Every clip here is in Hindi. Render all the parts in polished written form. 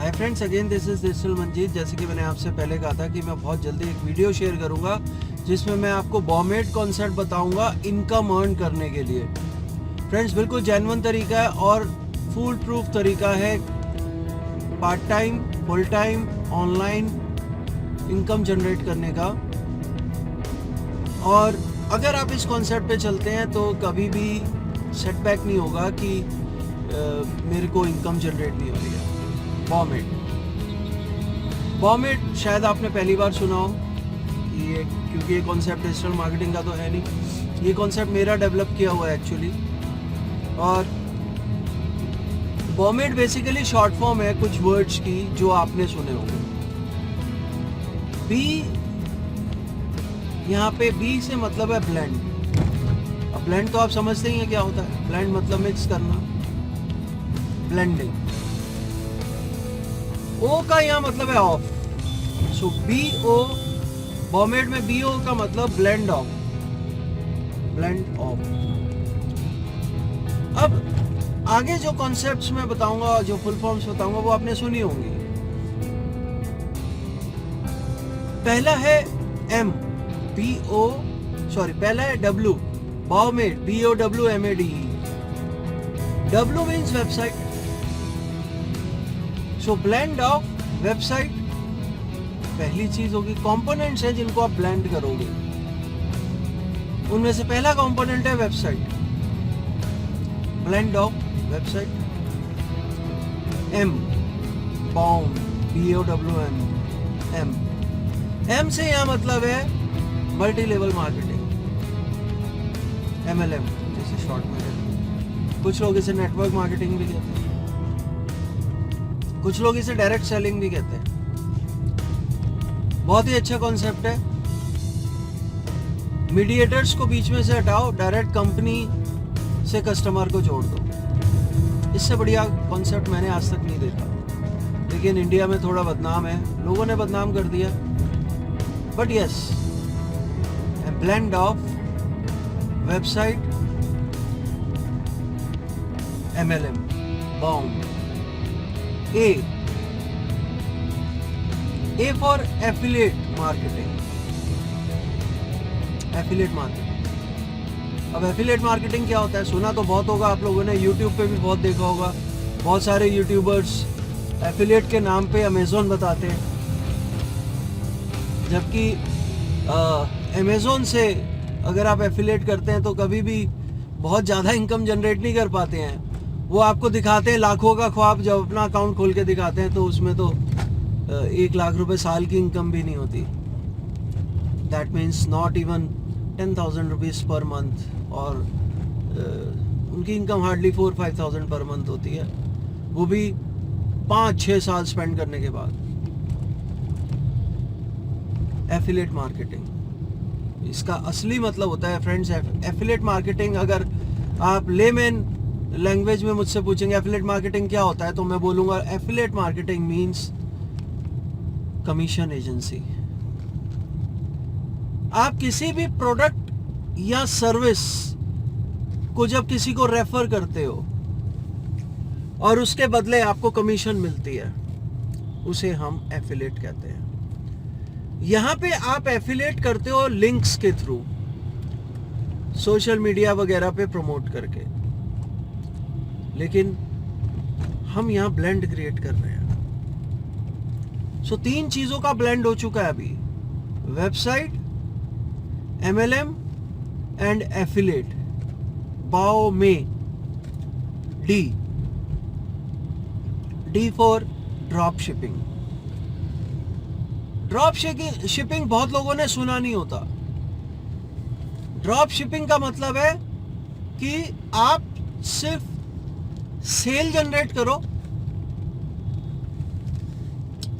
Hi friends, again this is digital Manjeet. जैसे कि मैंने आपसे पहले कहा था कि मैं बहुत जल्दी एक वीडियो शेयर करूंगा जिसमें मैं आपको बॉमेड कॉन्सेप्ट बताऊंगा इनकम अर्न करने के लिए। फ्रेंड्स, बिल्कुल जेन्युइन तरीका है और फुल प्रूफ तरीका है part time, full time, online income generate करने का। और अगर आप इस कॉन्सेप्ट पे चलते हैं तो कभी भी सेटबैक नहीं होगा कि मेरे को इनकम जनरेट नहीं हो रही है। बॉमेड शायद आपने पहली बार सुना हो ये, क्योंकि ये कॉन्सेप्ट डिजिटल मार्केटिंग का तो है नहीं। ये कॉन्सेप्ट मेरा डेवलप किया हुआ है एक्चुअली। और बॉमेड बेसिकली शॉर्ट फॉर्म है कुछ वर्ड्स की जो आपने सुने होंगे। बी, यहाँ पे बी से मतलब है ब्लेंड। अब ब्लेंड तो आप समझते ही हैं क्या होता है। ब्लेंड मतलब मिक्स करना, ब्लेंडिंग। ओ का यहाँ मतलब है ऑफ। सो बी ओ, बॉमेड में बी ओ का मतलब ब्लेंड ऑफ, ब्लेंड ऑफ। अब आगे जो कॉन्सेप्ट्स मैं बताऊंगा, जो फुल फॉर्म्स बताऊंगा, वो आपने सुनी होंगी। पहला है एम, बी ओ, सॉरी पहला है डब्ल्यू, बॉमेड, B O W M A D. W means website. So blend of website पहली चीज होगी। कंपोनेंट्स हैं जिनको आप ब्लेंड करोगे, उनमें से पहला कंपोनेंट है website, blend of website. M, bound, B O W M, M. M से यहां मतलब है मल्टी लेवल मार्केटिंग, MLM जैसे शॉर्ट में है। कुछ लोग इसे नेटवर्क मार्केटिंग भी कहते हैं, कुछ लोग इसे डायरेक्ट सेलिंग भी कहते हैं। बहुत ही अच्छा कॉन्सेप्ट है। मीडिएटर्स को बीच में से हटाओ, डायरेक्ट कंपनी से कस्टमर को जोड़ दो। इससे बढ़िया कॉन्सेप्ट मैंने आज तक नहीं देखा, लेकिन इंडिया में थोड़ा बदनाम है, लोगों ने बदनाम कर दिया। But yes, blend of website, MLM, bound. A for affiliate marketing, affiliate marketing. अब एफिलिएट मार्केटिंग क्या होता है सुना तो बहुत होगा आप लोगों ने, यूट्यूब पे भी बहुत देखा होगा। बहुत सारे यूट्यूबर्स एफिलिएट के नाम पे अमेज़न बताते हैं, जबकि अमेज़न से अगर आप एफिलिएट करते हैं तो कभी भी बहुत ज़्यादा इनकम जनरेट नहीं कर पाते हैं। वो आपको दिखाते हैं लाखों का ख्वाब, जब अपना अकाउंट खोल के दिखाते हैं तो उसमें तो 1 लाख रुपए साल की इनकम भी नहीं होती। That means not even 10,000 rupees per month. और उनकी इनकम हार्डली 4-5,000 पर मंथ होती है, वो भी 5-6 साल स्पेंड करने के बाद। एफिलिएट मार्केटिंग, इसका असली मतलब होता है फ्रेंड्स, एफिलिएट मार्केटिंग। अगर आप लेमैन लैंग्वेज में मुझसे पूछेंगे एफिलिएट मार्केटिंग क्या होता है, तो मैं बोलूँगा affiliate marketing means commission agency. आप किसी भी प्रोडक्ट या सर्विस को जब किसी को रेफर करते हो और उसके बदले आपको कमीशन मिलती है, उसे हम एफिलिएट कहते हैं। यहां पे आप एफिलिएट करते हो लिंक्स के थ्रू, सोशल मीडिया वगैरह पे प्रमोट करके, लेकिन हम यहां ब्लेंड क्रिएट कर रहे हैं। सो 3 चीजों का ब्लेंड हो चुका है अभी, वेबसाइट, MLM एंड एफिलिएट। बाओ में D for drop shipping. Drop shipping बहुत लोगों ने सुना नहीं होता। ड्रॉप शिपिंग का मतलब है कि आप सिर्फ सेल जनरेट करो,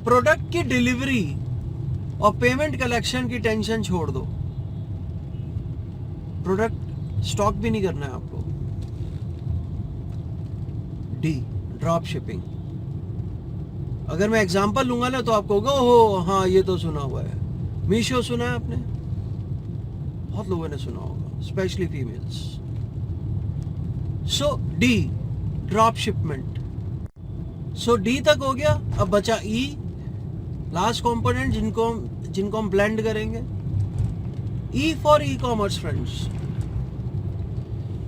प्रोडक्ट की डिलीवरी और पेमेंट कलेक्शन की टेंशन छोड़ दो। प्रोडक्ट स्टॉक भी नहीं करना है आपको। D, drop shipping. अगर मैं एग्जांपल लूंगा ना तो आप कहोगे ओहो हाँ ये तो सुना हुआ है। मीशो सुना है आपने, बहुत लोगों ने सुना होगा, स्पेशली फीमेल्स। सो डी, ड्रॉप शिपमेंट। सो डी तक हो गया, अब बचा ई, लास्ट कंपोनेंट जिनको हम ब्लेंड करेंगे। E for e commerce friends.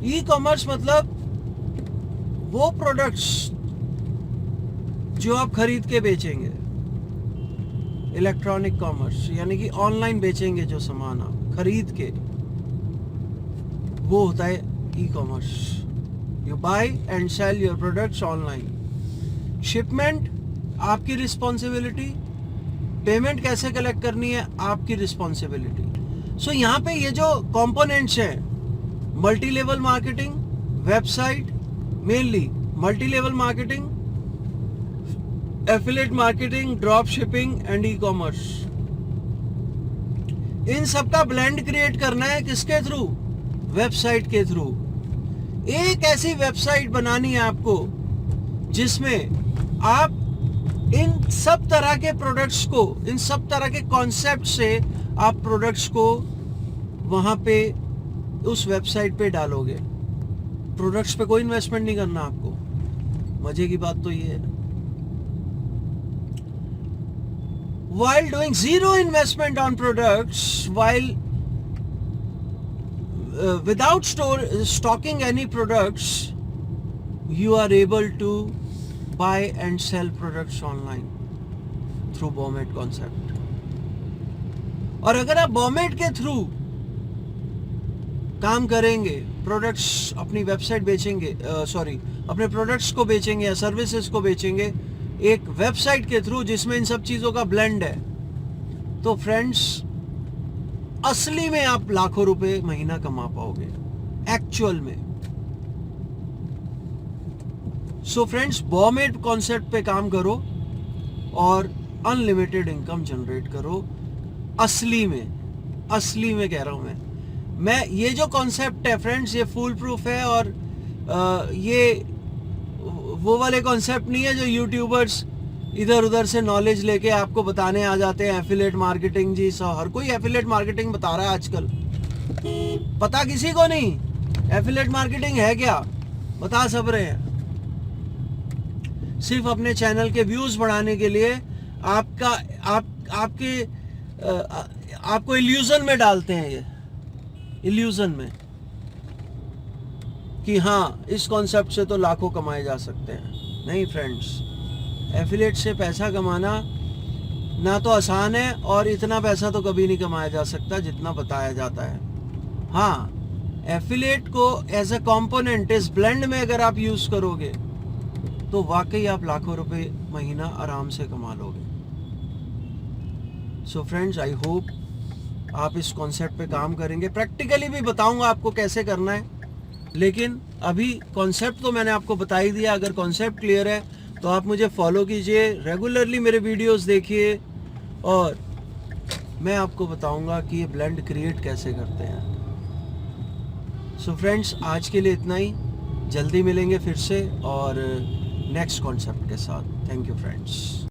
E commerce मतलब वो प्रोडक्ट्स जो आप खरीद के बेचेंगे, इलेक्ट्रॉनिक कॉमर्स यानी कि ऑनलाइन बेचेंगे जो सामान आप खरीद के, वो होता है e commerce. You buy and sell your products online. Shipment आपकी रिस्पॉन्सिबिलिटी, पेमेंट कैसे कलेक्ट करनी है आपकी रिस्पॉन्सिबिलिटी। सो यहाँ पे ये जो कंपोनेंट्स हैं, multi level marketing, website, mainly multi level marketing, affiliate marketing, drop shipping and e commerce, इन सबका ब्लेंड क्रिएट करना है किसके थ्रू? वेबसाइट के थ्रू। एक ऐसी वेबसाइट बनानी है आपको जिसमें आप इन सब तरह के प्रोडक्ट्स को, इन सब तरह के कॉन्सेप्ट से आप प्रोडक्ट्स को वहां पे उस वेबसाइट पे डालोगे। प्रोडक्ट्स पे कोई इन्वेस्टमेंट नहीं करना आपको। मजे की बात तो ये है, while doing zero investment on products, while without stocking any products, you are able to buy and sell products online through Bowmate concept. और अगर आप Bowmate के थ्रू काम करेंगे, प्रोडक्ट्स अपनी वेबसाइट बेचेंगे, अपने प्रोडक्ट्स को बेचेंगे या सर्विसेज को बेचेंगे एक वेबसाइट के थ्रू जिसमें इन सब चीजों का ब्लेंड है, तो फ्रेंड्स असली में आप लाखों रुपए महीना कमा पाओगे एक्चुअल में। सो फ्रेंड्स, Bowmate कॉन्सेप्ट पे काम करो और अनलिमिटेड इनकम जनरेट करो। असली में कह रहा हूं मैं ये जो कॉन्सेप्ट है फ्रेंड्स, ये फुल प्रूफ है। और ये वो वाले कॉन्सेप्ट नहीं है जो यूट्यूबर्स इधर उधर से नॉलेज लेके आपको बताने आ जाते हैं। एफिलिएट मार्केटिंग जी, हर कोई एफिलिएट मार्केटिंग बता रहा है आजकल। पता किसी को नहीं एफिलिएट मार्केटिंग है क्या, बता सब रहे हैं। सिर्फ अपने चैनल के व्यूज बढ़ाने के लिए आपको इल्यूजन में डालते हैं, ये इल्यूजन में कि हाँ इस कॉन्सेप्ट से तो लाखों कमाए जा सकते हैं। नहीं फ्रेंड्स, एफिलिएट से पैसा कमाना ना तो आसान है और इतना पैसा तो कभी नहीं कमाया जा सकता जितना बताया जाता है। हाँ, एफिलिएट को एज अ कंपोनेंट इस ब्लेंड में अगर आप यूज करोगे तो वाकई आप लाखों रुपए महीना आराम से कमा लोगे। सो फ्रेंड्स, आई होप आप इस कॉन्सेप्ट पे काम करेंगे। प्रैक्टिकली भी बताऊंगा आपको कैसे करना है, लेकिन अभी कॉन्सेप्ट तो मैंने आपको बता ही दिया। अगर कॉन्सेप्ट क्लियर है तो आप मुझे फॉलो कीजिए, रेगुलरली मेरे वीडियोस देखिए और मैं आपको बताऊंगा कि ये ब्लेंड क्रिएट कैसे करते हैं। सो फ्रेंड्स, आज के लिए इतना ही। जल्दी मिलेंगे फिर से और नेक्स्ट कॉन्सेप्ट के साथ। Thank you friends.